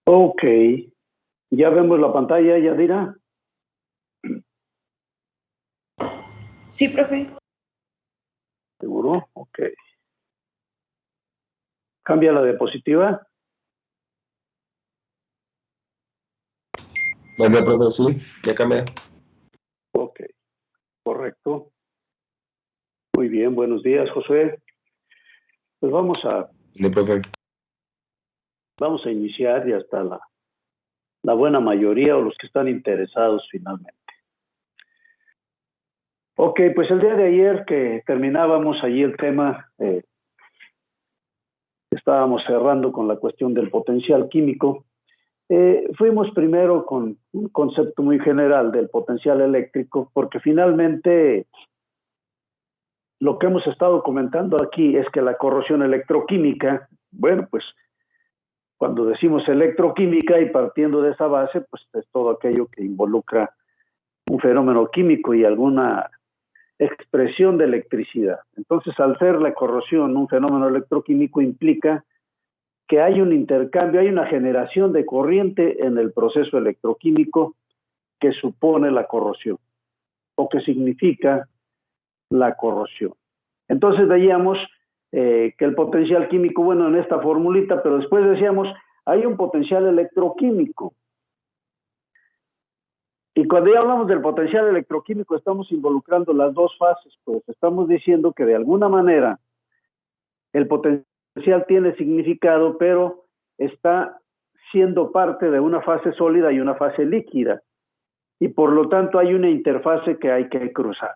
Ok, ya vemos la pantalla, Yadira. Sí, profe. ¿Seguro? Ok. Cambia la diapositiva. Bueno, profe, sí, ya cambié. Ok, correcto. Muy bien, buenos días, José. Pues vamos a iniciar, ya está la buena mayoría o los que están interesados finalmente. Ok, pues el día de ayer que terminábamos allí el tema, estábamos cerrando con la cuestión del potencial químico. Fuimos primero con un concepto muy general del potencial eléctrico, porque finalmente lo que hemos estado comentando aquí es que la corrosión electroquímica, bueno, pues cuando decimos electroquímica y partiendo de esa base, pues es todo aquello que involucra un fenómeno químico y alguna expresión de electricidad. Entonces, al ser la corrosión un fenómeno electroquímico, implica que hay un intercambio, hay una generación de corriente en el proceso electroquímico que supone la corrosión o que significa la corrosión. Entonces veíamos que el potencial químico, bueno, en esta formulita, pero después decíamos, hay un potencial electroquímico. Y cuando ya hablamos del potencial electroquímico, estamos involucrando las dos fases, pues estamos diciendo que de alguna manera el potencial tiene significado, pero está siendo parte de una fase sólida y una fase líquida. Y por lo tanto hay una interfase que hay que cruzar.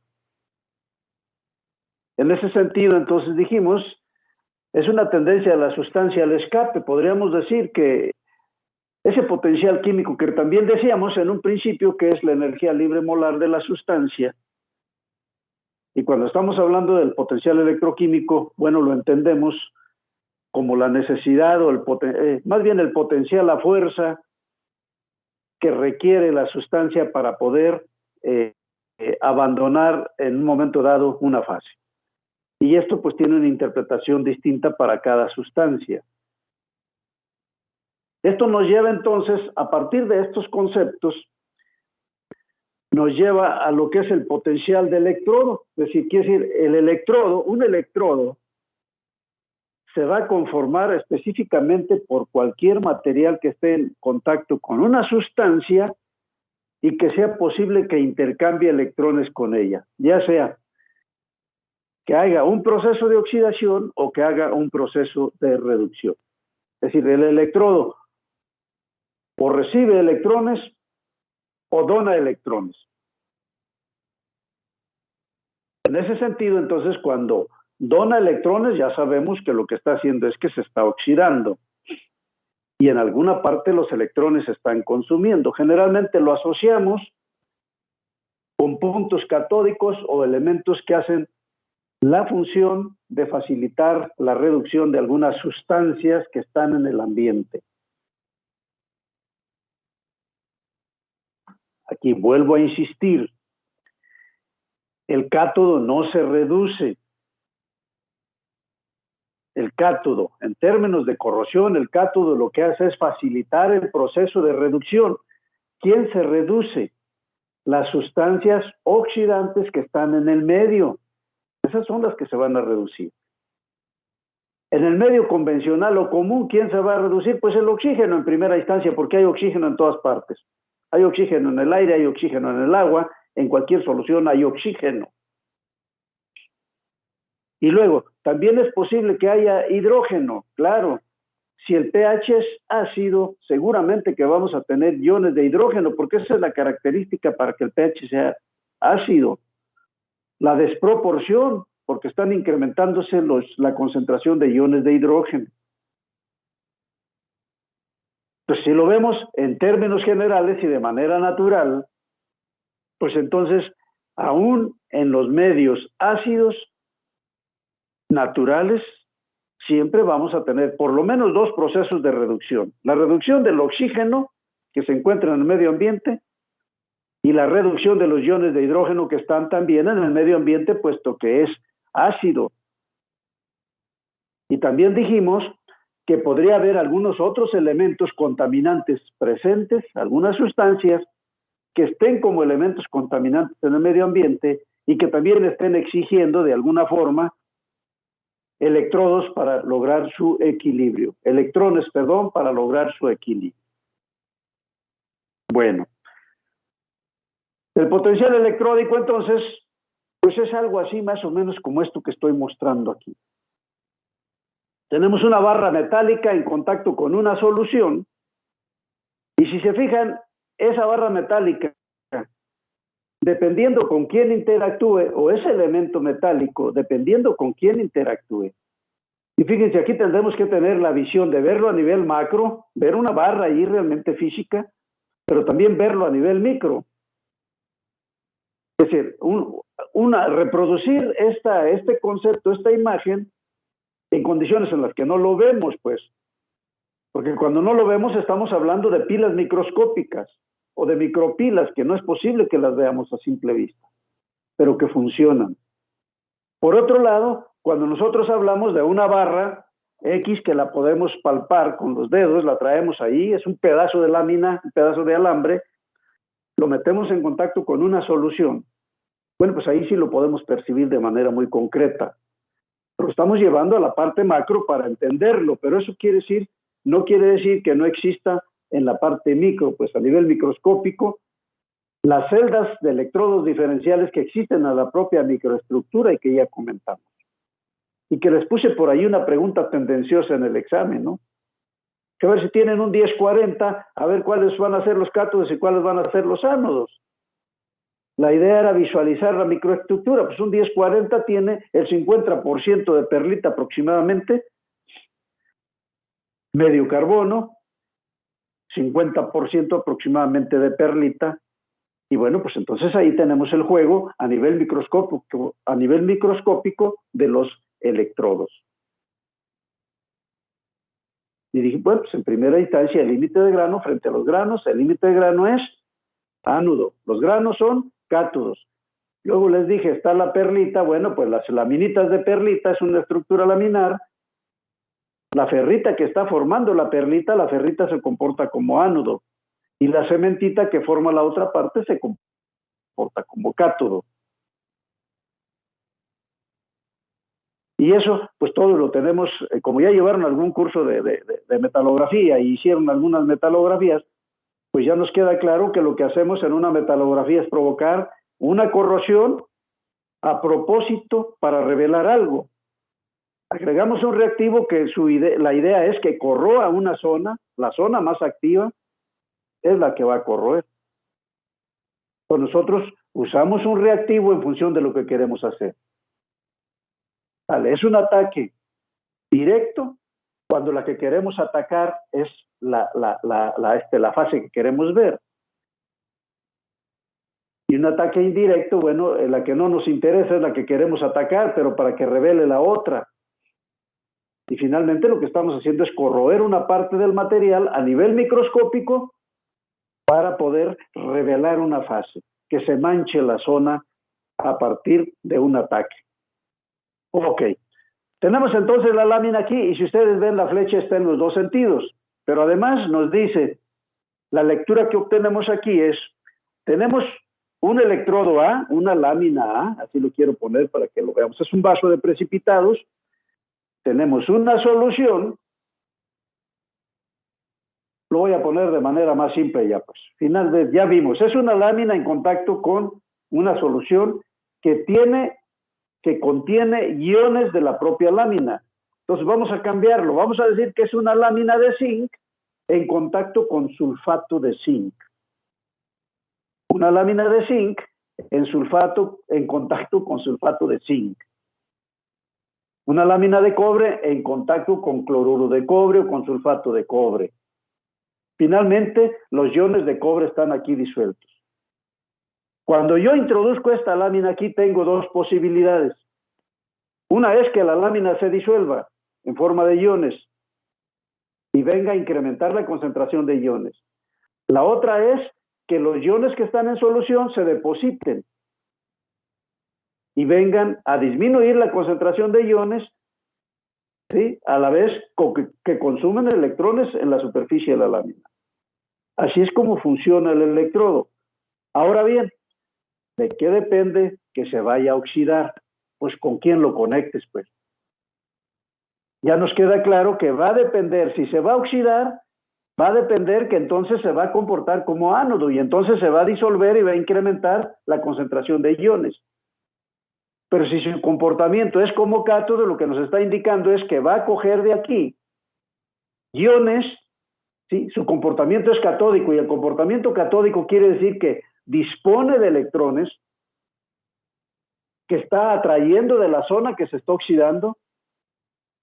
En ese sentido, entonces dijimos, es una tendencia de la sustancia al escape. Podríamos decir que ese potencial químico que también decíamos en un principio que es la energía libre molar de la sustancia, y cuando estamos hablando del potencial electroquímico, bueno, lo entendemos como la necesidad o más bien el potencial, la fuerza que requiere la sustancia para poder abandonar en un momento dado una fase. Y esto pues tiene una interpretación distinta para cada sustancia. Esto nos lleva entonces, a partir de estos conceptos, nos lleva a lo que es el potencial de electrodo. Es decir, quiere decir, el electrodo, un electrodo, se va a conformar específicamente por cualquier material que esté en contacto con una sustancia y que sea posible que intercambie electrones con ella, ya sea que haga un proceso de oxidación o que haga un proceso de reducción. Es decir, el electrodo o recibe electrones o dona electrones. En ese sentido, entonces, cuando dona electrones, ya sabemos que lo que está haciendo es que se está oxidando. Y en alguna parte los electrones se están consumiendo. Generalmente lo asociamos con puntos catódicos o elementos que hacen la función de facilitar la reducción de algunas sustancias que están en el ambiente. Aquí vuelvo a insistir, el cátodo no se reduce. El cátodo, en términos de corrosión, el cátodo lo que hace es facilitar el proceso de reducción. ¿Quién se reduce? Las sustancias oxidantes que están en el medio. Esas son las que se van a reducir. En el medio convencional o común, ¿quién se va a reducir? Pues el oxígeno en primera instancia, porque hay oxígeno en todas partes. Hay oxígeno en el aire, hay oxígeno en el agua, en cualquier solución hay oxígeno. Y luego, también es posible que haya hidrógeno, claro. Si el pH es ácido, seguramente que vamos a tener iones de hidrógeno, porque esa es la característica para que el pH sea ácido. La desproporción, porque están incrementándose la concentración de iones de hidrógeno. Pues si lo vemos en términos generales y de manera natural, pues entonces, aún en los medios ácidos naturales, siempre vamos a tener por lo menos dos procesos de reducción. La reducción del oxígeno que se encuentra en el medio ambiente y la reducción de los iones de hidrógeno que están también en el medio ambiente, puesto que es ácido. Y también dijimos que podría haber algunos otros elementos contaminantes presentes, algunas sustancias que estén como elementos contaminantes en el medio ambiente y que también estén exigiendo de alguna forma electrodos para lograr su equilibrio, electrones, perdón, para lograr su equilibrio. Bueno, el potencial electródico entonces, pues es algo así más o menos como esto que estoy mostrando aquí. Tenemos una barra metálica en contacto con una solución y si se fijan, esa barra metálica, dependiendo con quién interactúe, o ese elemento metálico, dependiendo con quién interactúe. Y fíjense, aquí tendremos que tener la visión de verlo a nivel macro, ver una barra ahí realmente física, pero también verlo a nivel micro. Es decir, reproducir este concepto, esta imagen, en condiciones en las que no lo vemos, pues. Porque cuando no lo vemos estamos hablando de pilas microscópicas o de micropilas que no es posible que las veamos a simple vista, pero que funcionan. Por otro lado, cuando nosotros hablamos de una barra X que la podemos palpar con los dedos, la traemos ahí, es un pedazo de lámina, un pedazo de alambre, lo metemos en contacto con una solución. Bueno, pues ahí sí lo podemos percibir de manera muy concreta. Lo estamos llevando a la parte macro para entenderlo, pero eso no quiere decir que no exista en la parte micro, pues a nivel microscópico, las celdas de electrodos diferenciales que existen a la propia microestructura y que ya comentamos. Y que les puse por ahí una pregunta tendenciosa en el examen, ¿no? Que a ver si tienen un 10-40, a ver cuáles van a ser los cátodos y cuáles van a ser los ánodos. La idea era visualizar la microestructura, pues un 10-40 tiene el 50% de perlita aproximadamente, medio carbono, 50% aproximadamente de perlita, y bueno, pues entonces ahí tenemos el juego a nivel microscópico de los electrodos. Y dije, bueno, pues en primera instancia el límite de grano frente a los granos, el límite de grano es ánodo, los granos son cátodos. Luego les dije, está la perlita, bueno, pues las laminitas de perlita es una estructura laminar. La ferrita que está formando la ferrita se comporta como ánodo. Y la cementita que forma la otra parte se comporta como cátodo. Y eso, pues todo lo tenemos, como ya llevaron algún curso de metalografía y hicieron algunas metalografías, pues ya nos queda claro que lo que hacemos en una metalografía es provocar una corrosión a propósito para revelar algo. Agregamos un reactivo que la idea es que corroa una zona, la zona más activa es la que va a corroer. Pues nosotros usamos un reactivo en función de lo que queremos hacer. Vale, es un ataque directo cuando la que queremos atacar es la fase que queremos ver. Y un ataque indirecto, bueno, la que no nos interesa es la que queremos atacar, pero para que revele la otra. Y finalmente lo que estamos haciendo es corroer una parte del material a nivel microscópico para poder revelar una fase, que se manche la zona a partir de un ataque. Ok, tenemos entonces la lámina aquí y si ustedes ven la flecha está en los dos sentidos, pero además nos dice, la lectura que obtenemos aquí es, tenemos un electrodo A, una lámina A, así lo quiero poner para que lo veamos, es un vaso de precipitados, tenemos una solución, lo voy a poner de manera más simple ya, pues, finalmente ya vimos, es una lámina en contacto con una solución que contiene iones de la propia lámina. Entonces vamos a cambiarlo, vamos a decir que es una lámina de zinc en contacto con sulfato de zinc. Una lámina de zinc en contacto con sulfato de zinc. Una lámina de cobre en contacto con cloruro de cobre o con sulfato de cobre. Finalmente, los iones de cobre están aquí disueltos. Cuando yo introduzco esta lámina aquí, tengo dos posibilidades. Una es que la lámina se disuelva en forma de iones y venga a incrementar la concentración de iones. La otra es que los iones que están en solución se depositen y vengan a disminuir la concentración de iones ¿sí? A la vez que consumen electrones en la superficie de la lámina. Así es como funciona el electrodo. Ahora bien, ¿de qué depende que se vaya a oxidar? Pues con quién lo conectes, pues. Ya nos queda claro que va a depender, si se va a oxidar, va a depender que entonces se va a comportar como ánodo y entonces se va a disolver y va a incrementar la concentración de iones. Pero si su comportamiento es como cátodo, lo que nos está indicando es que va a coger de aquí iones, ¿sí? Su comportamiento es catódico y el comportamiento catódico quiere decir que dispone de electrones, que está atrayendo de la zona que se está oxidando,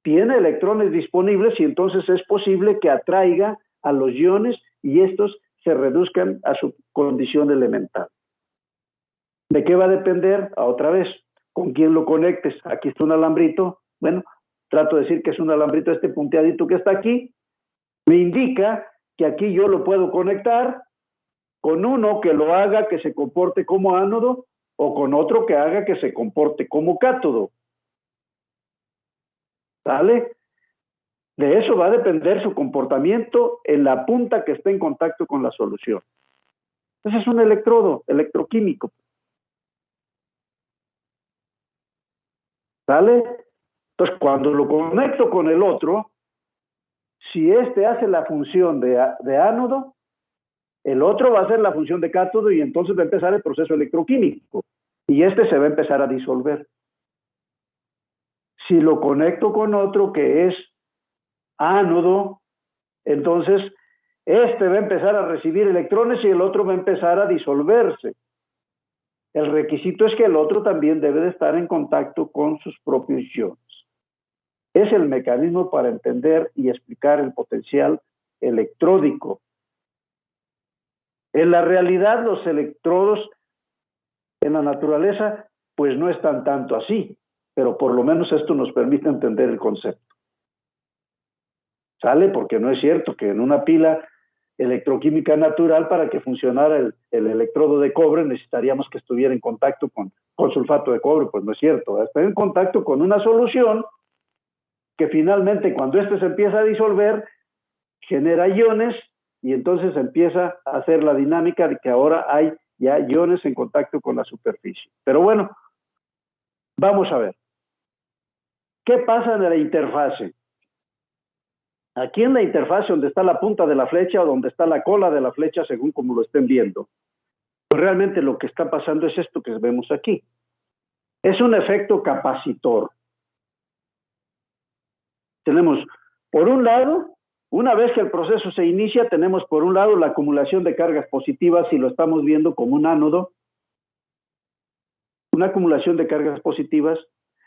tiene electrones disponibles y entonces es posible que atraiga a los iones y estos se reduzcan a su condición elemental. ¿De qué va a depender? Otra vez, ¿con quién lo conectes? Aquí está un alambrito, bueno, trato de decir que es un alambrito este punteadito que está aquí, me indica que aquí yo lo puedo conectar con uno que lo haga que se comporte como ánodo o con otro que haga que se comporte como cátodo. ¿Sale? De eso va a depender su comportamiento en la punta que esté en contacto con la solución. Ese es un electrodo electroquímico. ¿Sale? Entonces, cuando lo conecto con el otro, si este hace la función de ánodo, el otro va a hacer la función de cátodo y entonces va a empezar el proceso electroquímico. Y este se va a empezar a disolver. Si lo conecto con otro que es ánodo, entonces este va a empezar a recibir electrones y el otro va a empezar a disolverse. El requisito es que el otro también debe de estar en contacto con sus propios iones. Es el mecanismo para entender y explicar el potencial electródico. En la realidad, los electrodos en la naturaleza, pues no están tanto así, pero por lo menos esto nos permite entender el concepto. ¿Sale? Porque no es cierto que en una pila electroquímica natural, para que funcionara el electrodo de cobre, necesitaríamos que estuviera en contacto con sulfato de cobre, pues no es cierto. Está en contacto con una solución que finalmente, cuando este se empieza a disolver, genera iones y entonces empieza a hacer la dinámica de que ahora hay ya iones en contacto con la superficie. Pero bueno, vamos a ver. ¿Qué pasa en la interfase? Aquí en la interfase, donde está la punta de la flecha o donde está la cola de la flecha, según como lo estén viendo, pues realmente lo que está pasando es esto que vemos aquí. Es un efecto capacitor. Tenemos, por un lado, una vez que el proceso se inicia, tenemos por un lado la acumulación de cargas positivas, si lo estamos viendo como un ánodo, una acumulación de cargas positivas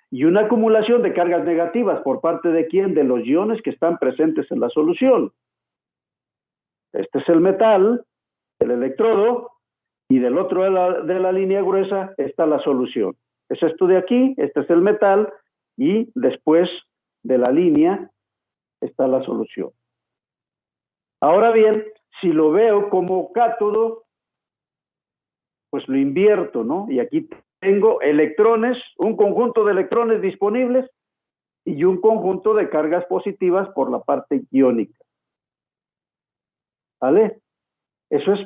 y una acumulación de cargas negativas. ¿Por parte de quién? De los iones que están presentes en la solución. Este es el metal, el electrodo, y del otro de la línea gruesa está la solución. Es esto de aquí, este es el metal, y después de la línea está la solución. Ahora bien, si lo veo como cátodo, pues lo invierto, ¿no? Y aquí tengo electrones, un conjunto de electrones disponibles y un conjunto de cargas positivas por la parte iónica. ¿Vale?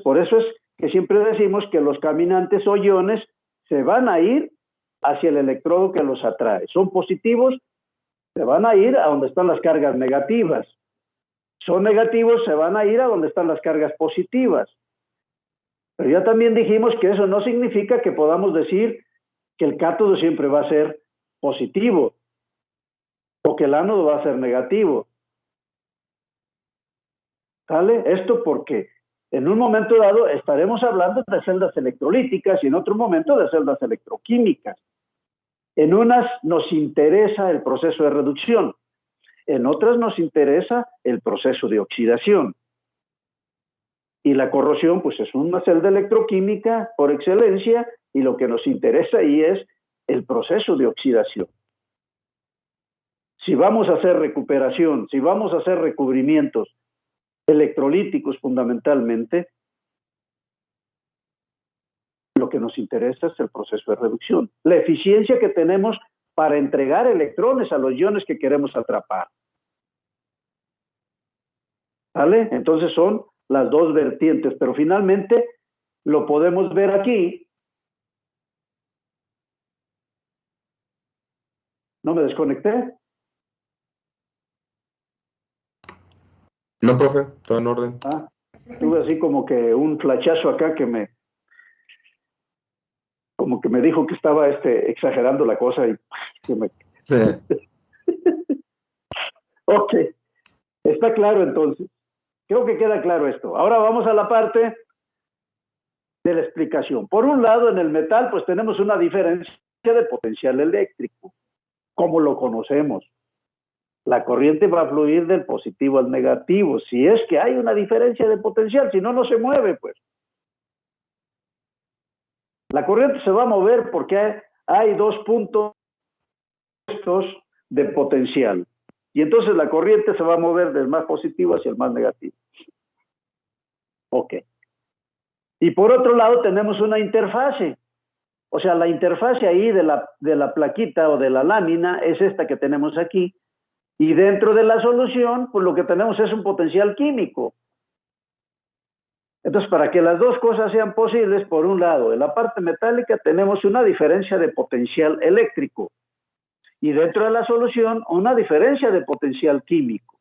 Por eso es que siempre decimos que los caminantes o iones se van a ir hacia el electrodo que los atrae. Son positivos, se van a ir a donde están las cargas negativas. Son negativos, se van a ir a donde están las cargas positivas. Pero ya también dijimos que eso no significa que podamos decir que el cátodo siempre va a ser positivo o que el ánodo va a ser negativo. ¿Sale? Esto porque en un momento dado estaremos hablando de celdas electrolíticas y en otro momento de celdas electroquímicas. En unas nos interesa el proceso de reducción, en otras nos interesa el proceso de oxidación. Y la corrosión, pues es una celda electroquímica por excelencia y lo que nos interesa ahí es el proceso de oxidación. Si vamos a hacer recuperación, si vamos a hacer recubrimientos electrolíticos fundamentalmente, lo que nos interesa es el proceso de reducción. La eficiencia que tenemos para entregar electrones a los iones que queremos atrapar. ¿Vale? Entonces son las dos vertientes, pero finalmente lo podemos ver aquí. ¿No me desconecté? No, profe, todo en orden. Tuve así como que un flachazo acá como que me dijo que estaba exagerando la cosa y se me... Sí. Ok, está claro entonces. Creo que queda claro esto. Ahora vamos a la parte de la explicación. Por un lado, en el metal, pues tenemos una diferencia de potencial eléctrico, como lo conocemos. La corriente va a fluir del positivo al negativo, si es que hay una diferencia de potencial, si no, no se mueve, pues. La corriente se va a mover porque hay dos puntos de potencial. Y entonces la corriente se va a mover del más positivo hacia el más negativo. Ok. Y por otro lado tenemos una interfase. O sea, la interfase ahí de la plaquita o de la lámina es esta que tenemos aquí. Y dentro de la solución, pues lo que tenemos es un potencial químico. Entonces, para que las dos cosas sean posibles, por un lado, en la parte metálica tenemos una diferencia de potencial eléctrico. Y dentro de la solución, una diferencia de potencial químico.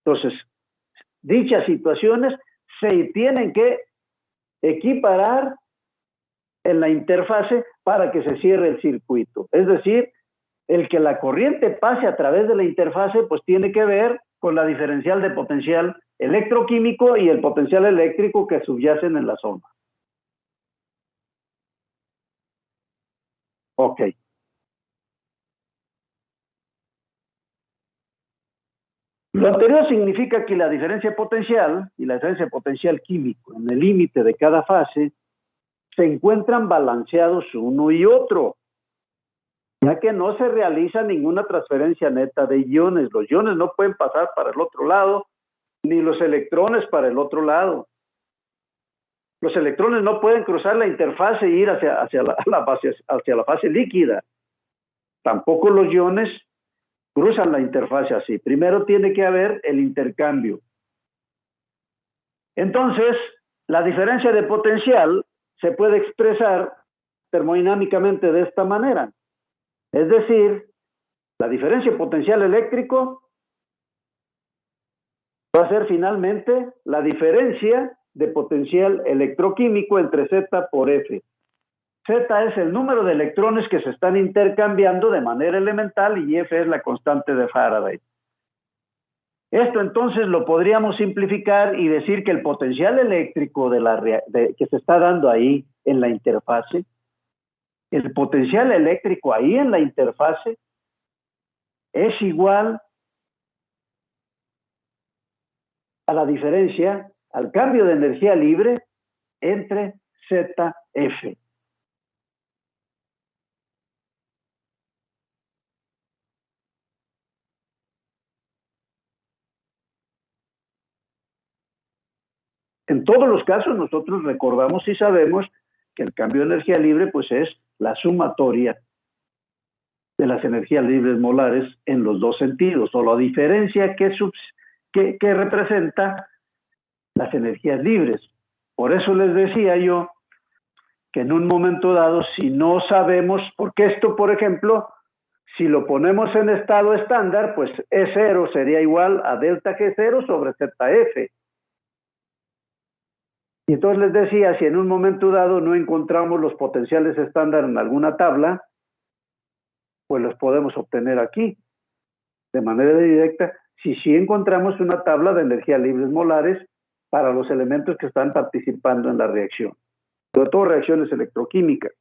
Entonces, dichas situaciones se tienen que equiparar en la interfase para que se cierre el circuito. Es decir, el que la corriente pase a través de la interfase, pues tiene que ver con la diferencial de potencial electroquímico y el potencial eléctrico que subyacen en la zona. Ok. Lo anterior significa que la diferencia potencial y la diferencia potencial químico en el límite de cada fase se encuentran balanceados uno y otro, ya que no se realiza ninguna transferencia neta de iones. Los iones no pueden pasar para el otro lado, ni los electrones para el otro lado. Los electrones no pueden cruzar la interfase e ir hacia la fase líquida. Tampoco los iones cruzan la interfase así. Primero tiene que haber el intercambio. Entonces, la diferencia de potencial se puede expresar termodinámicamente de esta manera. Es decir, la diferencia de potencial eléctrico va a ser finalmente la diferencia de potencial electroquímico entre Z por F. Z es el número de electrones que se están intercambiando de manera elemental y F es la constante de Faraday. Esto entonces lo podríamos simplificar y decir que el potencial eléctrico que se está dando ahí en la interfase, el potencial eléctrico ahí en la interfase es igual a la diferencia, al cambio de energía libre entre ZF. En todos los casos nosotros recordamos y sabemos que el cambio de energía libre pues es la sumatoria de las energías libres molares en los dos sentidos, o la diferencia que representa las energías libres. Por eso les decía yo que en un momento dado, si no sabemos, porque esto, por ejemplo, si lo ponemos en estado estándar, pues E0 sería igual a delta G0 sobre ZF. Y entonces les decía, si en un momento dado no encontramos los potenciales estándar en alguna tabla, pues los podemos obtener aquí, de manera directa, si sí encontramos una tabla de energías libres molares para los elementos que están participando en la reacción, sobre todo reacciones electroquímicas.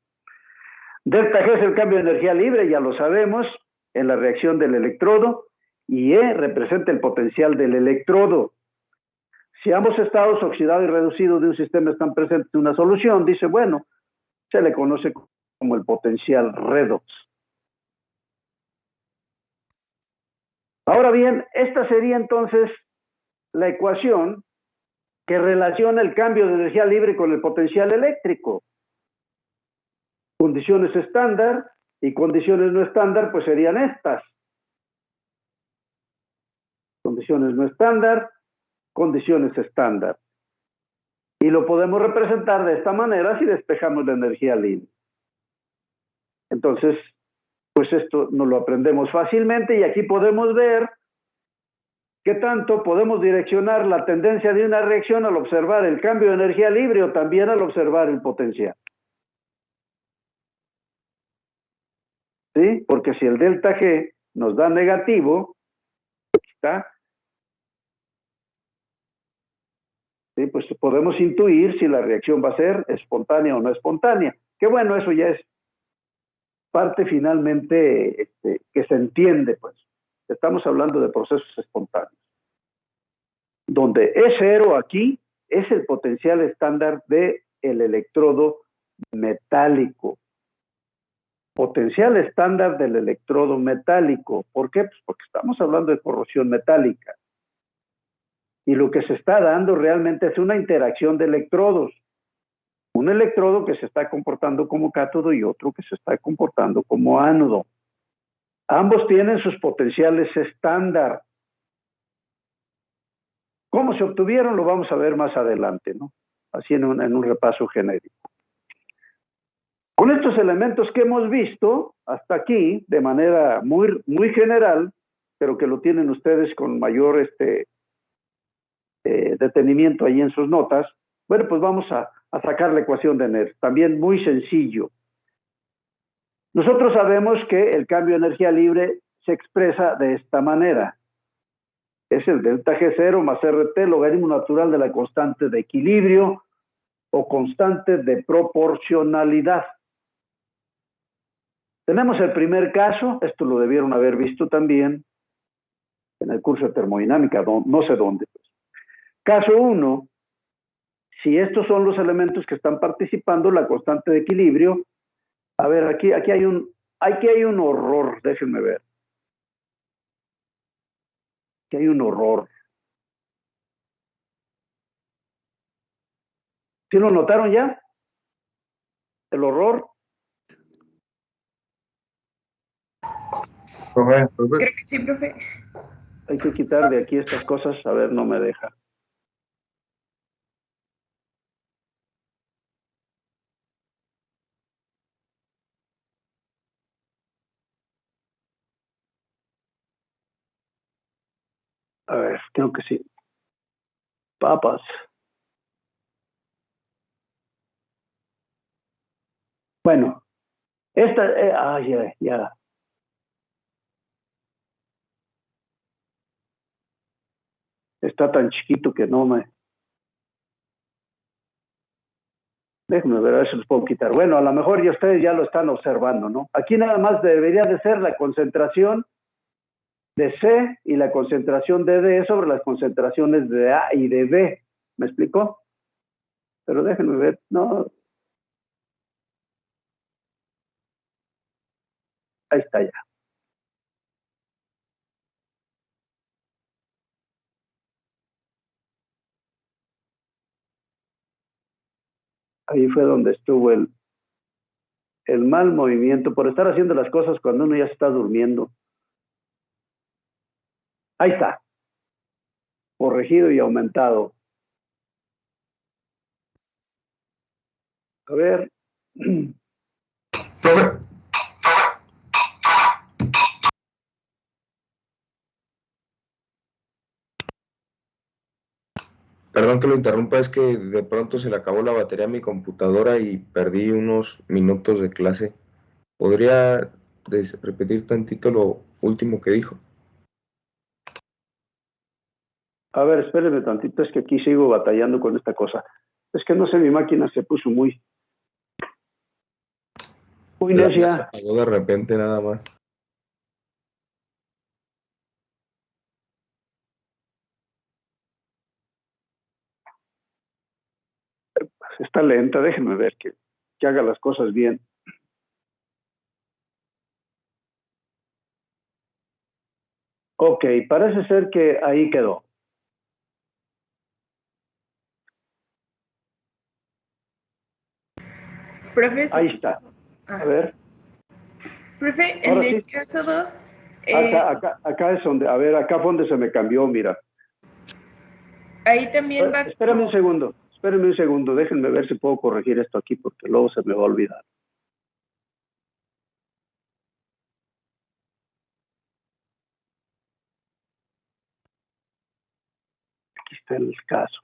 Delta G es el cambio de energía libre, ya lo sabemos, en la reacción del electrodo, y E representa el potencial del electrodo. Si ambos estados oxidados y reducidos de un sistema están presentes en una solución, dice, bueno, se le conoce como el potencial redox. Ahora bien, esta sería entonces la ecuación que relaciona el cambio de energía libre con el potencial eléctrico. condiciones estándar, y condiciones no estándar, pues serían estas. Condiciones no estándar, condiciones estándar. Y lo podemos representar de esta manera si despejamos la energía libre. Entonces, pues esto nos lo aprendemos fácilmente, y aquí podemos ver qué tanto podemos direccionar la tendencia de una reacción al observar el cambio de energía libre o también al observar el potencial. ¿Sí? Porque si el delta G nos da negativo, aquí está, ¿sí? Pues podemos intuir si la reacción va a ser espontánea o no espontánea. Que bueno, eso ya es parte finalmente que se entiende, pues. Estamos hablando de procesos espontáneos. Donde E0 aquí es el potencial estándar del electrodo metálico. Potencial estándar del electrodo metálico. ¿Por qué? Pues porque estamos hablando de corrosión metálica. Y lo que se está dando realmente es una interacción de electrodos. Un electrodo que se está comportando como cátodo y otro que se está comportando como ánodo. Ambos tienen sus potenciales estándar. ¿Cómo se obtuvieron? Lo vamos a ver más adelante, ¿no? Así en un repaso genérico. Con estos elementos que hemos visto hasta aquí, de manera muy, muy general, pero que lo tienen ustedes con mayor detenimiento ahí en sus notas, bueno, pues vamos a sacar la ecuación de NER. También muy sencillo. Nosotros sabemos que el cambio de energía libre se expresa de esta manera. Es el delta G0 más RT, logaritmo natural de la constante de equilibrio o constante de proporcionalidad. Tenemos el primer caso, esto lo debieron haber visto también en el curso de termodinámica, no sé dónde. Pues. Caso 1, si estos son los elementos que están participando, la constante de equilibrio, a ver, aquí hay un horror, déjenme ver. Aquí hay un horror. ¿Sí lo notaron ya? ¿El horror? Creo que sí, profe. Hay que quitar de aquí estas cosas, a ver, no me deja. A ver, creo que sí. Papas. Bueno, esta, ya. Está tan chiquito que no me... Déjenme ver, a ver si los puedo quitar. Bueno, a lo mejor ya ustedes ya lo están observando, ¿no? Aquí nada más debería de ser la concentración de C y la concentración de D sobre las concentraciones de A y de B. ¿Me explicó? Pero déjenme ver, no. Ahí está ya. Ahí fue donde estuvo el mal movimiento por estar haciendo las cosas cuando uno ya se está durmiendo. Ahí está. Corregido y aumentado. A ver. Profe. Perdón que lo interrumpa, es que de pronto se le acabó la batería a mi computadora y perdí unos minutos de clase. ¿Podría repetir tantito lo último que dijo? A ver, espérenme tantito, es que aquí sigo batallando con esta cosa. Es que no sé, mi máquina se puso muy necia. Se apagó de repente nada más. Está lenta, déjenme ver que haga las cosas bien. Ok, parece ser que ahí quedó. Profe, Ahí está. A ver. Profe, en el caso 2... Acá es donde, a ver, acá fue donde se me cambió, mira. Ahí también va... Espérame un segundo, déjenme ver si puedo corregir esto aquí, porque luego se me va a olvidar. Aquí está el caso.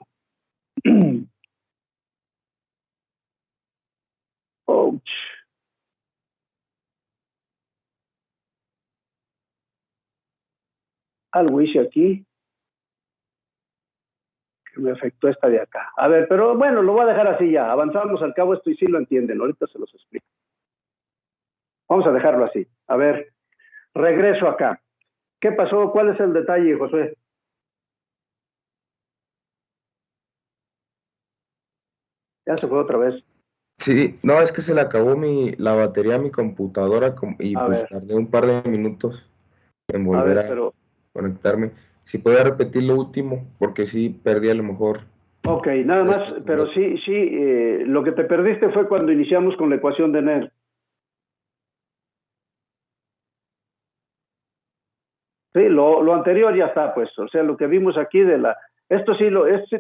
Ouch. Algo hice aquí que me afectó esta de acá. A ver, pero bueno, lo voy a dejar así ya. Avanzamos al cabo esto y sí lo entienden. Ahorita se los explico. Vamos a dejarlo así. A ver, regreso acá. ¿Qué pasó? ¿Cuál es el detalle, Josué? Ya se fue otra vez. Sí, no, es que se le acabó la batería a mi computadora y pues tardé un par de minutos en volver a conectarme. Si podía repetir lo último, porque sí perdí a lo mejor. Ok, nada más, pero sí, lo que te perdiste fue cuando iniciamos con la ecuación de NER. Sí, lo anterior ya está, pues, o sea, lo que vimos aquí de esto sí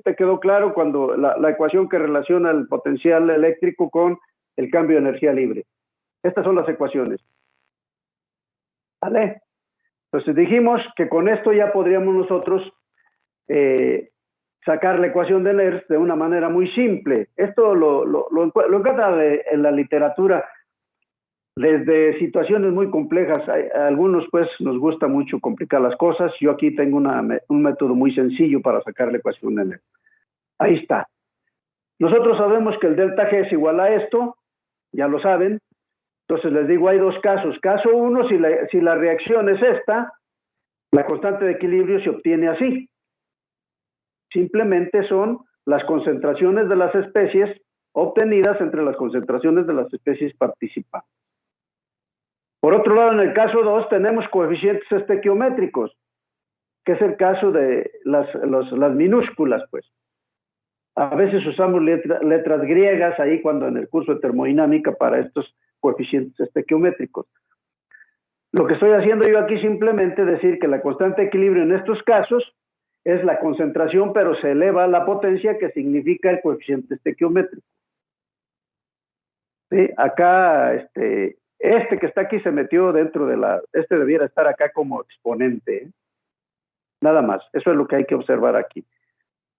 te quedó claro cuando la ecuación que relaciona el potencial eléctrico con el cambio de energía libre. Estas son las ecuaciones. ¿Vale? Entonces dijimos que con esto ya podríamos nosotros sacar la ecuación de Nernst de una manera muy simple. Esto lo encuentra en la literatura desde situaciones muy complejas. A algunos pues nos gusta mucho complicar las cosas. Yo aquí tengo un método muy sencillo para sacar la ecuación de Nernst. Ahí está. Nosotros sabemos que el delta G es igual a esto, ya lo saben. Entonces les digo, hay dos casos. Caso 1, si la reacción es esta, la constante de equilibrio se obtiene así. Simplemente son las concentraciones de las especies obtenidas entre las concentraciones de las especies participantes. Por otro lado, en el caso 2 tenemos coeficientes estequiométricos, que es el caso de las minúsculas, pues. A veces usamos letras griegas ahí cuando en el curso de termodinámica para estos coeficientes estequiométricos. Lo que estoy haciendo yo aquí simplemente es decir que la constante de equilibrio en estos casos es la concentración, pero se eleva a la potencia, que significa el coeficiente estequiométrico. ¿Sí? Acá, este que está aquí se metió dentro de debiera estar acá como exponente, ¿eh? Nada más, eso es lo que hay que observar aquí.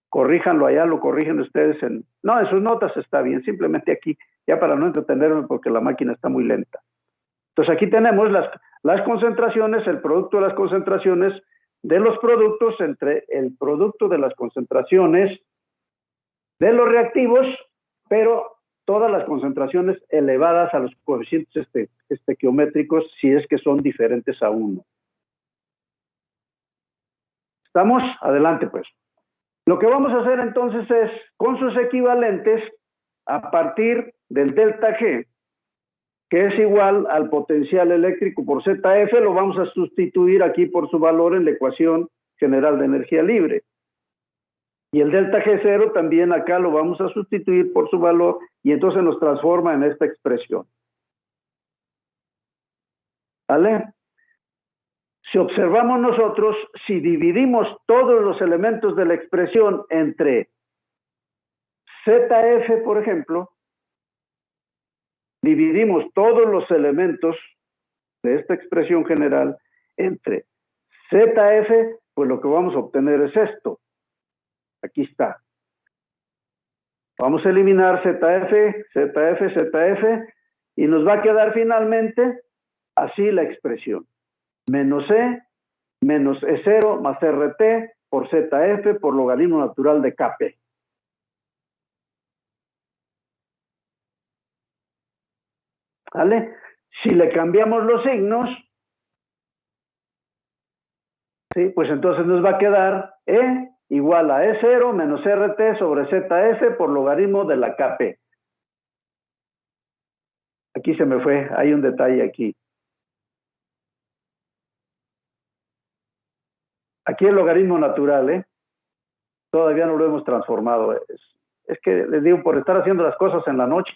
Corríjanlo allá, lo corrigen ustedes no, en sus notas está bien, simplemente aquí, ya para no entretenerme porque la máquina está muy lenta. Entonces aquí tenemos las concentraciones, el producto de las concentraciones de los productos entre el producto de las concentraciones de los reactivos, pero todas las concentraciones elevadas a los coeficientes estequiométricos si es que son diferentes a 1. ¿Estamos? Adelante, pues. Lo que vamos a hacer entonces es, con sus equivalentes, a partir del delta G, que es igual al potencial eléctrico por ZF, lo vamos a sustituir aquí por su valor en la ecuación general de energía libre. Y el delta G0 también acá lo vamos a sustituir por su valor y entonces nos transforma en esta expresión. ¿Vale? Si observamos nosotros, si dividimos todos los elementos de la expresión entre ZF, por ejemplo, dividimos todos los elementos de esta expresión general entre ZF, pues lo que vamos a obtener es esto. Aquí está. Vamos a eliminar ZF, ZF, ZF, y nos va a quedar finalmente así la expresión. Menos E, menos E0 más RT por ZF por logaritmo natural de Kp. ¿Vale? Si le cambiamos los signos, ¿sí? Pues entonces nos va a quedar E igual a E0 menos RT sobre ZF por logaritmo de la Kp. Aquí se me fue, hay un detalle aquí. Aquí el logaritmo natural, ¿eh? Todavía no lo hemos transformado. Es que les digo, por estar haciendo las cosas en la noche,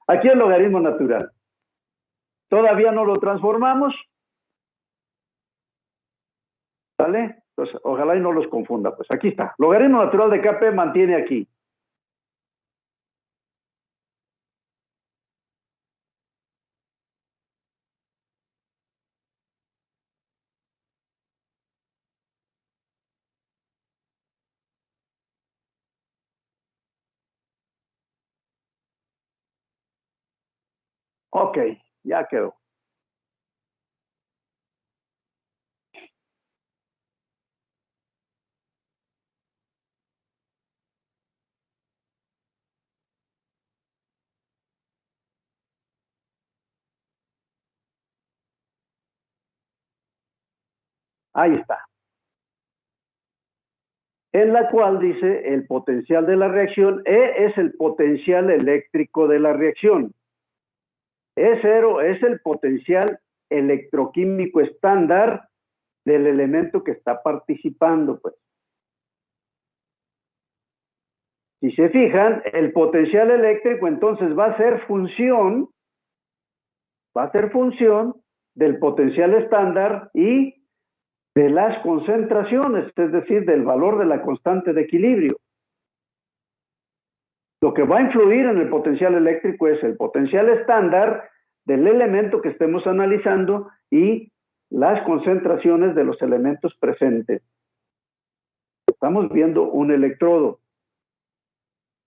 Aquí el logaritmo natural. Todavía no lo transformamos. ¿Vale? Entonces, ojalá y no los confunda. Pues aquí está. Logaritmo natural de Kp mantiene aquí. Ok, ya quedó. Ahí está. En la cual dice el potencial de la reacción, E es el potencial eléctrico de la reacción. E0 es el potencial electroquímico estándar del elemento que está participando, pues. Si se fijan, el potencial eléctrico entonces va a ser función del potencial estándar y de las concentraciones, es decir, del valor de la constante de equilibrio. Lo que va a influir en el potencial eléctrico es el potencial estándar del elemento que estemos analizando y las concentraciones de los elementos presentes. Estamos viendo un electrodo.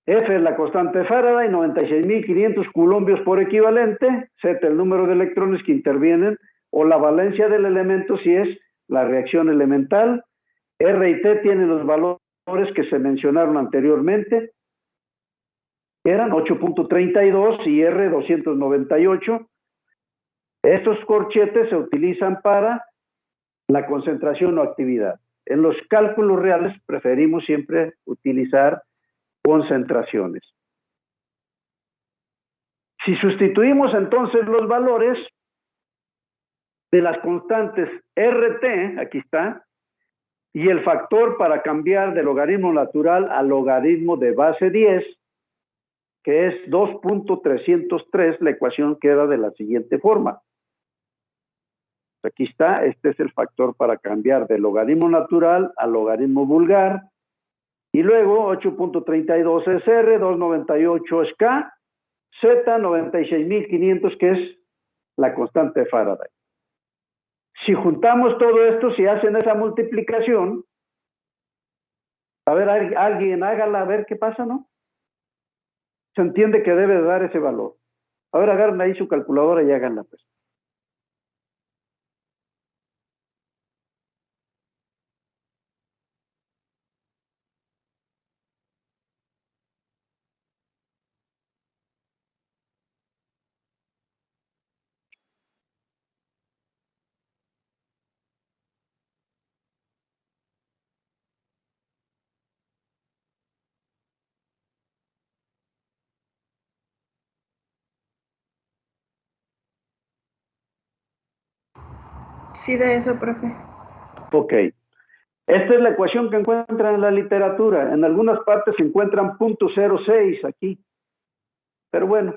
F es la constante de Faraday, 96.500 coulombios por equivalente. Z el número de electrones que intervienen o la valencia del elemento si es la reacción elemental. R y T tienen los valores que se mencionaron anteriormente. Eran 8.32 y R 298. Estos corchetes se utilizan para la concentración o actividad. En los cálculos reales preferimos siempre utilizar concentraciones. Si sustituimos entonces los valores de las constantes RT, aquí está, y el factor para cambiar de logaritmo natural al logaritmo de base 10, que es 2.303, la ecuación queda de la siguiente forma. Aquí está, este es el factor para cambiar de logaritmo natural al logaritmo vulgar. Y luego 8.32 es R, 298 es K, Z 96.500 que es la constante de Faraday. Si juntamos todo esto, si hacen esa multiplicación, a ver, alguien hágala, a ver qué pasa, ¿no? Se entiende que debe de dar ese valor. A ver, agarren ahí su calculadora y háganla, pues. Sí, de eso, profe. Ok. Esta es la ecuación que encuentran en la literatura. En algunas partes se encuentran .06 aquí. Pero bueno,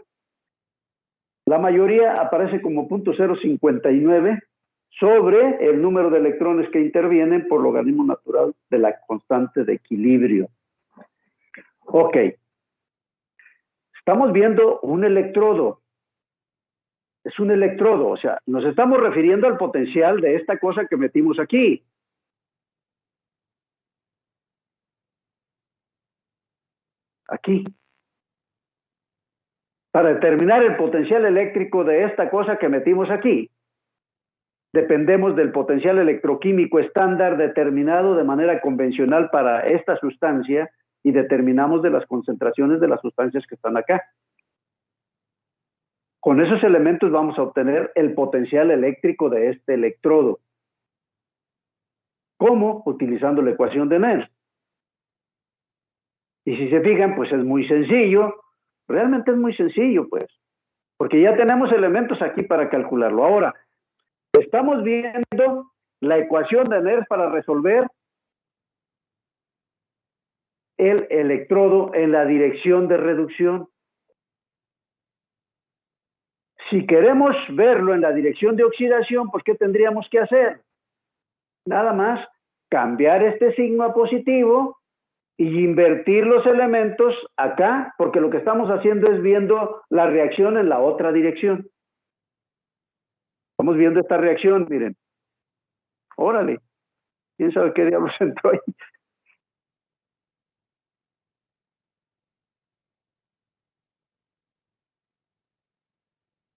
la mayoría aparece como .059 sobre el número de electrones que intervienen por logaritmo natural de la constante de equilibrio. Ok. Estamos viendo un electrodo. Es un electrodo, o sea, nos estamos refiriendo al potencial de esta cosa que metimos aquí. Aquí. Para determinar el potencial eléctrico de esta cosa que metimos aquí, dependemos del potencial electroquímico estándar determinado de manera convencional para esta sustancia y determinamos de las concentraciones de las sustancias que están acá. Con esos elementos vamos a obtener el potencial eléctrico de este electrodo. ¿Cómo? Utilizando la ecuación de Nernst. Y si se fijan, pues es muy sencillo. Realmente es muy sencillo, pues. Porque ya tenemos elementos aquí para calcularlo. Ahora, estamos viendo la ecuación de Nernst para resolver el electrodo en la dirección de reducción. Si queremos verlo en la dirección de oxidación, pues ¿qué tendríamos que hacer? Nada más cambiar este signo a positivo y invertir los elementos acá, porque lo que estamos haciendo es viendo la reacción en la otra dirección. Estamos viendo esta reacción, miren. Órale, ¿quién sabe qué diablos entró ahí?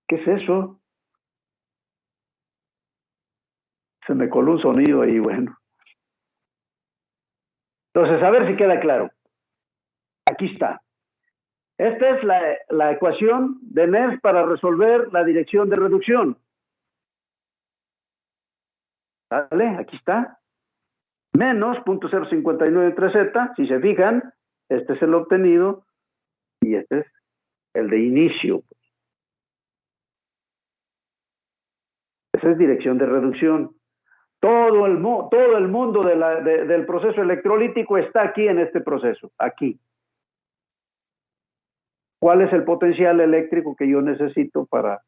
¿Qué es eso? Se me coló un sonido ahí, bueno. Entonces, a ver si queda claro. Aquí está. Esta es la ecuación de Nernst para resolver la dirección de reducción. ¿Vale? Aquí está. Menos 0.0593z. Si se fijan, este es el obtenido y este es el de inicio. Esa es dirección de reducción. Todo el mundo del proceso electrolítico está aquí en este proceso, aquí. ¿Cuál es el potencial eléctrico que yo necesito para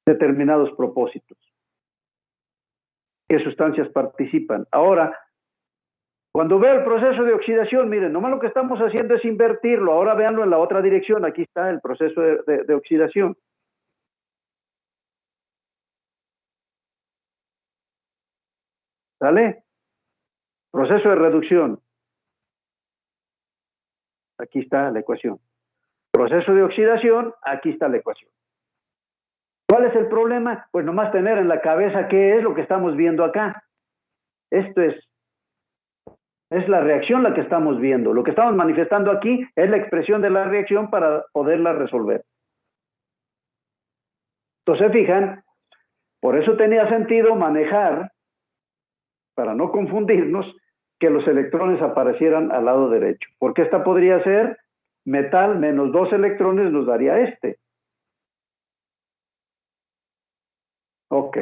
determinados propósitos? ¿Qué sustancias participan? Ahora, cuando veo el proceso de oxidación, miren, nomás lo que estamos haciendo es invertirlo. Ahora véanlo en la otra dirección. Aquí está el proceso de oxidación. ¿Sale? Proceso de reducción. Aquí está la ecuación. Proceso de oxidación, aquí está la ecuación. ¿Cuál es el problema? Pues nomás tener en la cabeza qué es lo que estamos viendo acá. Esto es la reacción la que estamos viendo. Lo que estamos manifestando aquí es la expresión de la reacción para poderla resolver. Entonces, fijan, por eso tenía sentido manejar, para no confundirnos, que los electrones aparecieran al lado derecho. Porque esta podría ser metal menos 2 electrones nos daría este. Ok.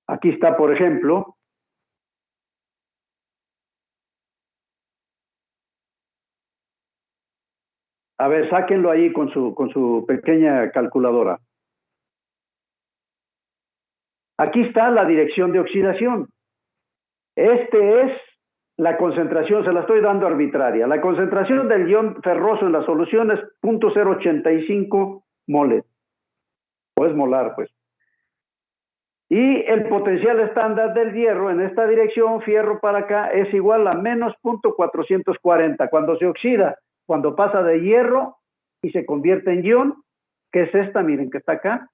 Aquí está, por ejemplo, a ver, sáquenlo ahí con su pequeña calculadora. Aquí está la dirección de oxidación. Este es la concentración, se la estoy dando arbitraria. La concentración del ion ferroso en la solución es 0.085 moles. O es molar, pues. Y el potencial estándar del hierro en esta dirección, fierro para acá, es igual a menos 0.440. Cuando se oxida, cuando pasa de hierro y se convierte en ion, que es esta, miren que está acá,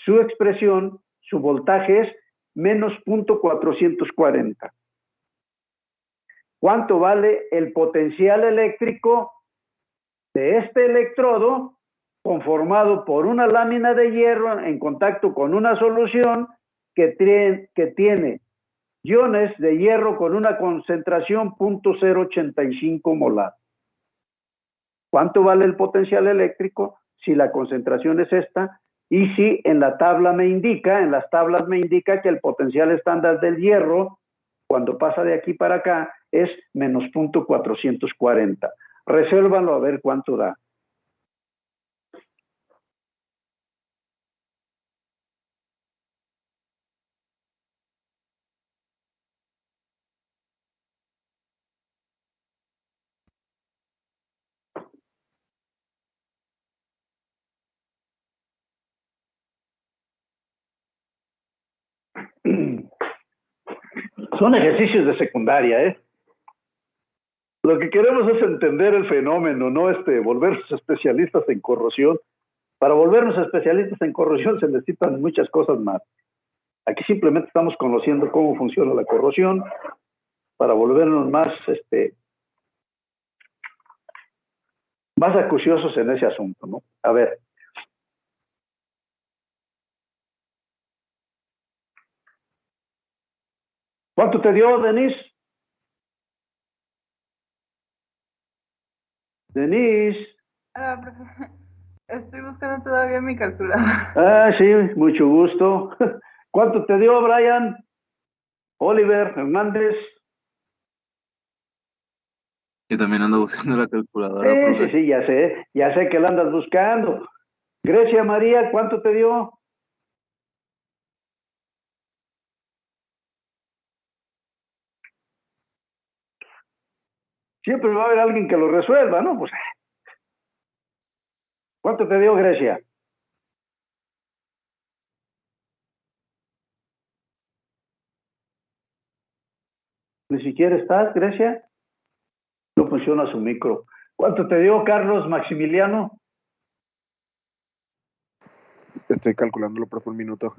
su expresión, su voltaje es menos 0.440. ¿Cuánto vale el potencial eléctrico de este electrodo conformado por una lámina de hierro en contacto con una solución que tiene iones de hierro con una concentración 0.085 molar? ¿Cuánto vale el potencial eléctrico si la concentración es esta? Y si en la tabla en las tablas me indica que el potencial estándar del hierro, cuando pasa de aquí para acá, es menos 0.440. Resérvanlo a ver cuánto da. Son ejercicios de secundaria, ¿eh? Lo que queremos es entender el fenómeno, no volvernos especialistas en corrosión. Para volvernos especialistas en corrosión se necesitan muchas cosas más. Aquí simplemente estamos conociendo cómo funciona la corrosión para volvernos más acuciosos en ese asunto, ¿no? A ver. ¿Cuánto te dio, Denise? Denise. Estoy buscando todavía mi calculadora. Ah, sí, mucho gusto. ¿Cuánto te dio, Brian? Oliver Hernández. Yo también ando buscando la calculadora. Sí, ya sé que la andas buscando. Grecia María, ¿cuánto te dio? Siempre va a haber alguien que lo resuelva, ¿no? Pues, ¿cuánto te dio Grecia? Ni siquiera estás, Grecia. No funciona su micro. ¿Cuánto te dio Carlos Maximiliano? Estoy calculándolo, pero fue un minuto.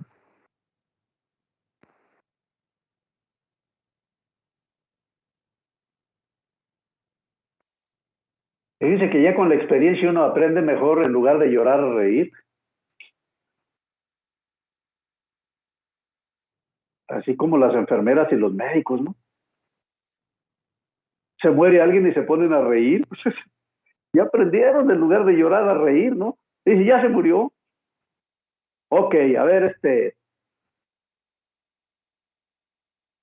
Y dice que ya con la experiencia uno aprende mejor en lugar de llorar a reír. Así como las enfermeras y los médicos, ¿no? Se muere alguien y se ponen a reír. Pues, ya aprendieron en lugar de llorar a reír, ¿no? Dice, ya se murió. Ok, a ver,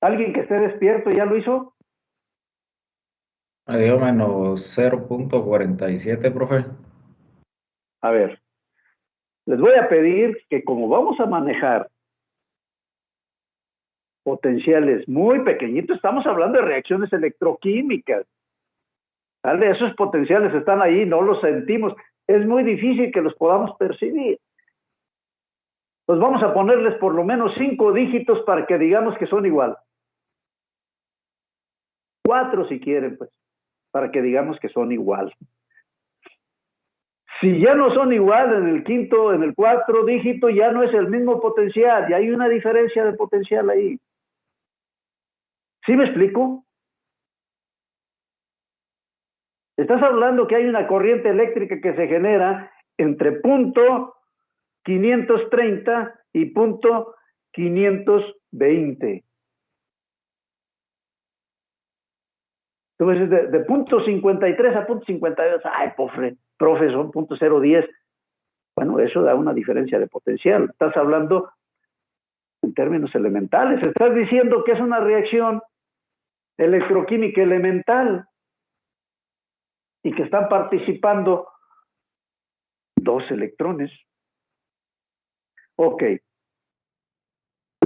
¿alguien que esté despierto ya lo hizo? Me dio menos 0.47, profe. A ver, les voy a pedir que como vamos a manejar potenciales muy pequeñitos, estamos hablando de reacciones electroquímicas, ¿vale? Esos potenciales están ahí, no los sentimos. Es muy difícil que los podamos percibir. Pues vamos a ponerles por lo menos 5 dígitos para que digamos que son igual. 4 si quieren, pues, para que digamos que son igual. Si ya no son igual en el quinto, en el 4 dígito, ya no es el mismo potencial, ya hay una diferencia de potencial ahí. ¿Sí me explico? Estás hablando que hay una corriente eléctrica que se genera entre punto 530 y punto 520. Entonces, de punto 53 a punto 52, ay, profe, son punto 010. Bueno, eso da una diferencia de potencial. Estás hablando en términos elementales. Estás diciendo que es una reacción electroquímica elemental y que están participando 2 electrones. Ok.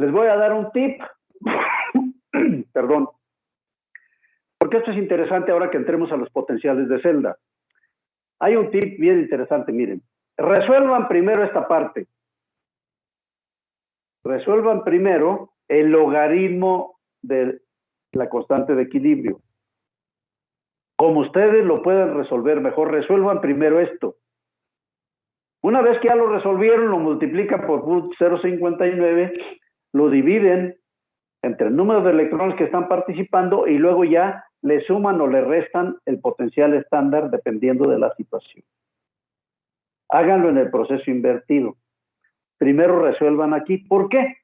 Les voy a dar un tip. Perdón. Porque esto es interesante ahora que entremos a los potenciales de celda. Hay un tip bien interesante, miren. Resuelvan primero esta parte. Resuelvan primero el logaritmo de la constante de equilibrio. Como ustedes lo puedan resolver mejor, resuelvan primero esto. Una vez que ya lo resolvieron, lo multiplican por 0.59, lo dividen entre el número de electrones que están participando y luego ya le suman o le restan el potencial estándar dependiendo de la situación. Háganlo en el proceso invertido. Primero resuelvan aquí. ¿Por qué?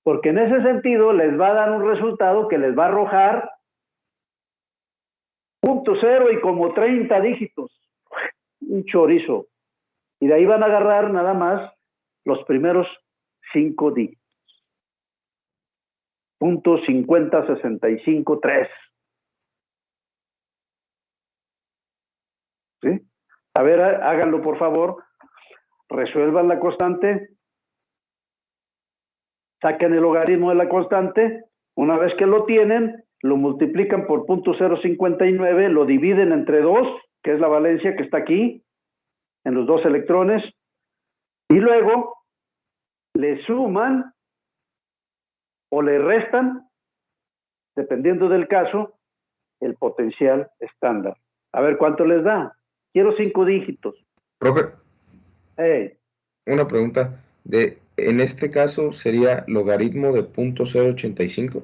Porque en ese sentido les va a dar un resultado que les va a arrojar 0.0 y como 30 dígitos. Un chorizo. Y de ahí van a agarrar nada más los primeros 5 dígitos. 0.50653. ¿Sí? A ver, háganlo por favor. Resuelvan la constante. Saquen el logaritmo de la constante. Una vez que lo tienen, lo multiplican por 0.059, lo dividen entre 2, que es la valencia que está aquí, en los 2 electrones, y luego le suman o le restan, dependiendo del caso, el potencial estándar. A ver cuánto les da. Quiero 5 dígitos. Profe, Hey. Una pregunta. En este caso sería logaritmo de 0.085.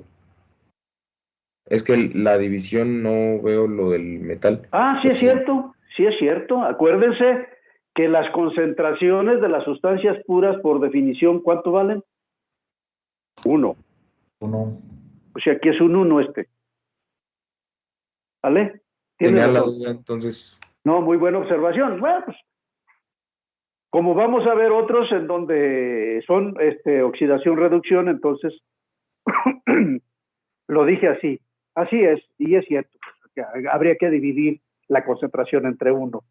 Es que la división no veo lo del metal. Ah, sí es cierto, sí es cierto. Acuérdense que las concentraciones de las sustancias puras, por definición, ¿cuánto valen? 1. 1. O sea, aquí es un 1 este. ¿Vale? Tenía la duda, entonces. No, muy buena observación. Bueno, pues, como vamos a ver otros en donde son oxidación-reducción, entonces lo dije así. Así es, y es cierto. que habría que dividir la concentración entre 1,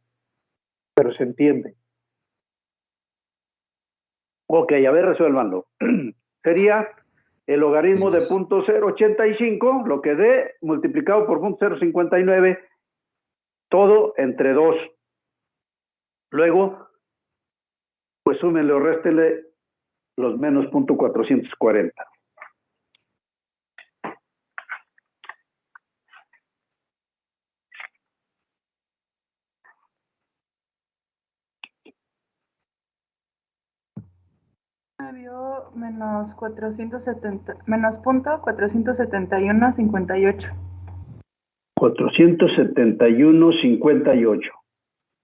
pero se entiende. Ok, a ver, resuélvanlo. Sería el logaritmo de 0.085, lo que dé, multiplicado por 0.059, todo entre 2. Luego, pues súmenle o réstele los menos 0.440. Me dio menos 471.58. 471.58.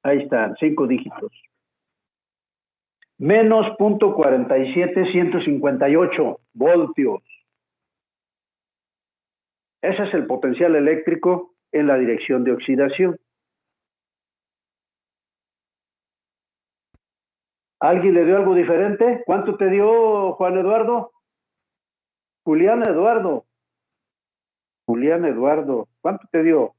Ahí están, 5 dígitos. Menos 0.47158 voltios. Ese es el potencial eléctrico en la dirección de oxidación. ¿Alguien le dio algo diferente? ¿Cuánto te dio, Juan Eduardo? Julián Eduardo. Julián Eduardo. ¿Cuánto te dio?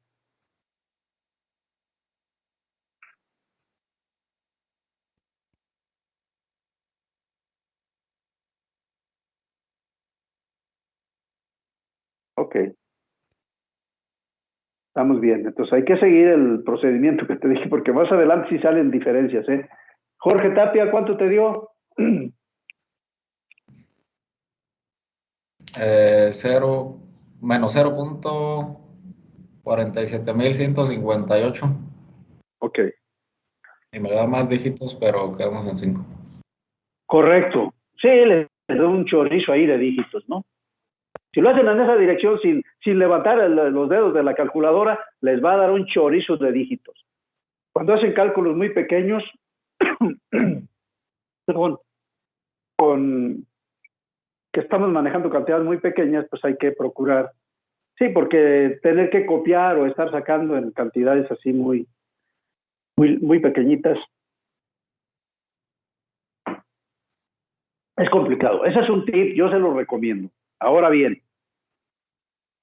Ok. Estamos bien. Entonces hay que seguir el procedimiento que te dije, porque más adelante sí salen diferencias, ¿eh? Jorge Tapia, ¿cuánto te dio? Menos 0.47158. Ok. Y me da más dígitos, pero quedamos en 5. Correcto. Sí, le doy un chorrizo ahí de dígitos, ¿no? Si lo hacen en esa dirección sin levantar los dedos de la calculadora, les va a dar un chorizo de dígitos. Cuando hacen cálculos muy pequeños, perdón, con que estamos manejando cantidades muy pequeñas, pues hay que procurar. Sí, porque tener que copiar o estar sacando en cantidades así muy pequeñitas es complicado. Ese es un tip, yo se lo recomiendo. Ahora bien,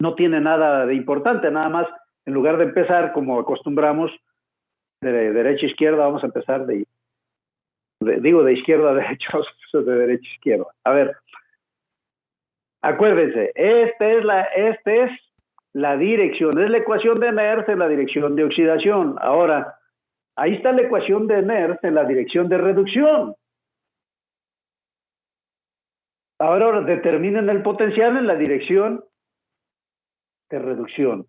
no tiene nada de importante, nada más, en lugar de empezar como acostumbramos, de derecha a izquierda, vamos a empezar de izquierda a derecha, de derecha a izquierda. A ver, acuérdense, esta es la dirección, es la ecuación de Nernst en la dirección de oxidación. Ahora, ahí está la ecuación de Nernst en la dirección de reducción. Ahora determinen el potencial en la dirección de reducción.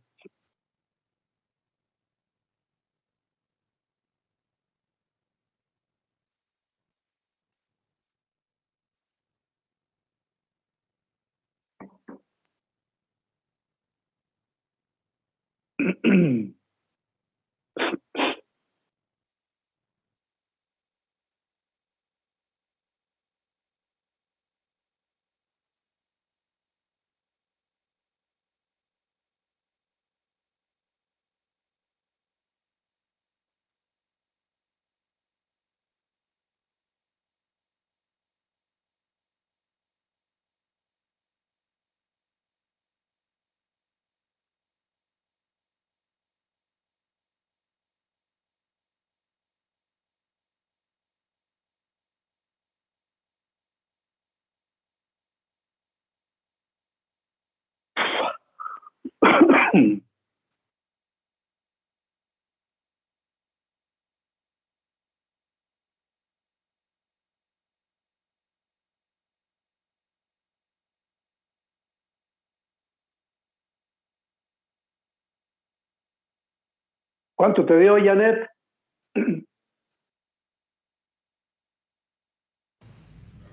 ¿Cuánto te dio, Janet?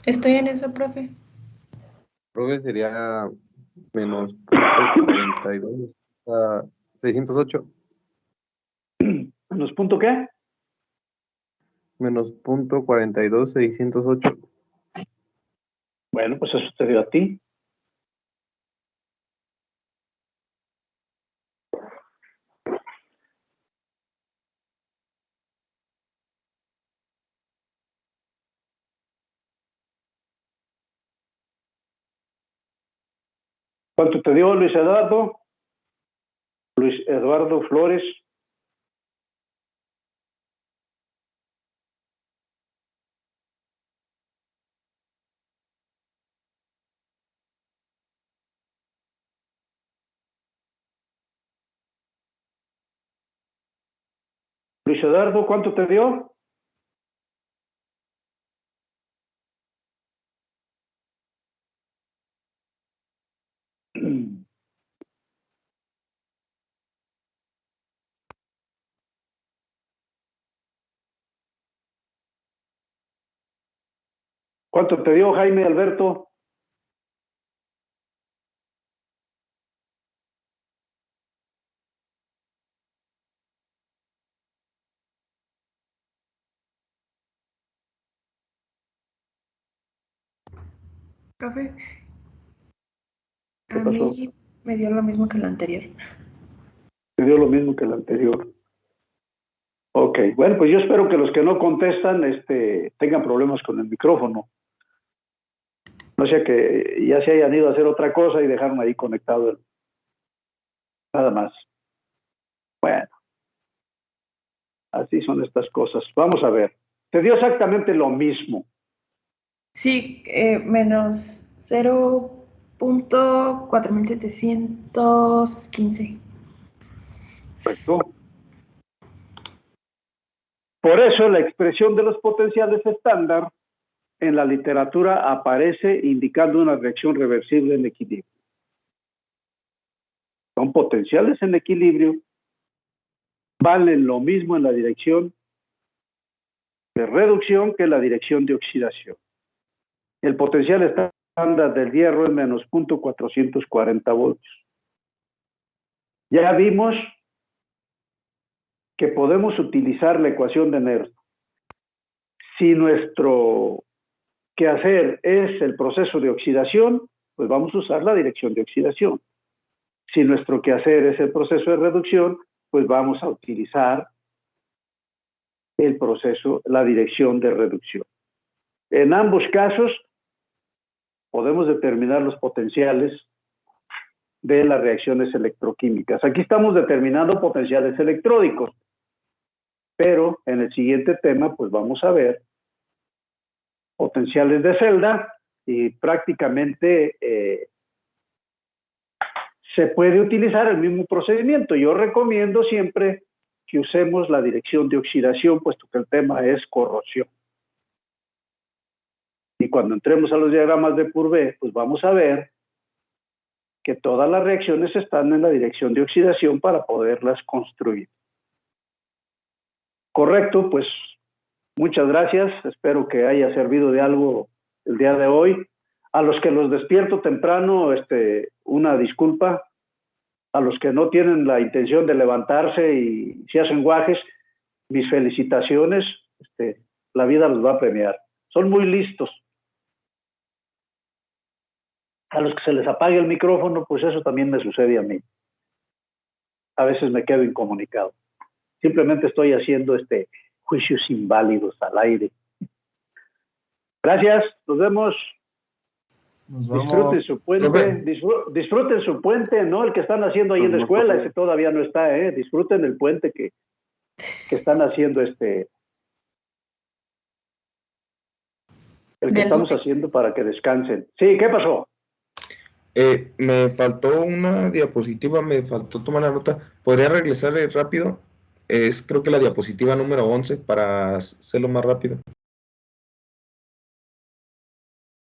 Estoy en eso, profe. Profe, sería menos 0.42 a 608. ¿Menos punto qué? Menos 0.42, 608. Bueno, pues eso te dio a ti. ¿Cuánto te dio, Luis Eduardo? Luis Eduardo. Eduardo Flores. Luis Eduardo, ¿cuánto te dio? ¿Cuánto te dio Jaime Alberto? Profe, a mí me dio lo mismo que el anterior. Me dio lo mismo que el anterior. Ok, bueno, pues yo espero que los que no contestan tengan problemas con el micrófono. No sea que ya se hayan ido a hacer otra cosa y dejaron ahí conectado nada más. Bueno, así son estas cosas. Vamos a ver. Te dio exactamente lo mismo. Sí, menos 0.4715. Correcto. Por eso la expresión de los potenciales estándar en la literatura aparece indicando una reacción reversible en equilibrio. Son potenciales en equilibrio, valen lo mismo en la dirección de reducción que en la dirección de oxidación. El potencial estándar del hierro es menos 0.440 voltios. Ya vimos que podemos utilizar la ecuación de Nernst. Si nuestro quehacer es el proceso de oxidación, pues vamos a usar la dirección de oxidación. Si nuestro quehacer es el proceso de reducción, pues vamos a utilizar el proceso, la dirección de reducción. En ambos casos, podemos determinar los potenciales de las reacciones electroquímicas. Aquí estamos determinando potenciales electródicos, pero en el siguiente tema, pues vamos a ver potenciales de celda y prácticamente se puede utilizar el mismo procedimiento. Yo recomiendo siempre que usemos la dirección de oxidación, puesto que el tema es corrosión. Y cuando entremos a los diagramas de Purvé, pues vamos a ver que todas las reacciones están en la dirección de oxidación para poderlas construir. Correcto, pues muchas gracias. Espero que haya servido de algo el día de hoy. A los que los despierto temprano, una disculpa. A los que no tienen la intención de levantarse y si hacen guajes, mis felicitaciones. La vida los va a premiar. Son muy listos. A los que se les apague el micrófono, pues eso también me sucede a mí. A veces me quedo incomunicado. Simplemente estoy haciendo juicios inválidos al aire. Gracias, nos vemos. Disfruten su puente, disfruten su puente, ¿no? El que están haciendo ahí en la escuela, ese todavía no está, ¿eh? Disfruten el puente que están haciendo el que estamos haciendo para que descansen. Sí, ¿qué pasó? Me faltó una diapositiva, me faltó tomar la nota. ¿Podría regresar rápido? Es creo que la diapositiva número 11 para hacerlo más rápido.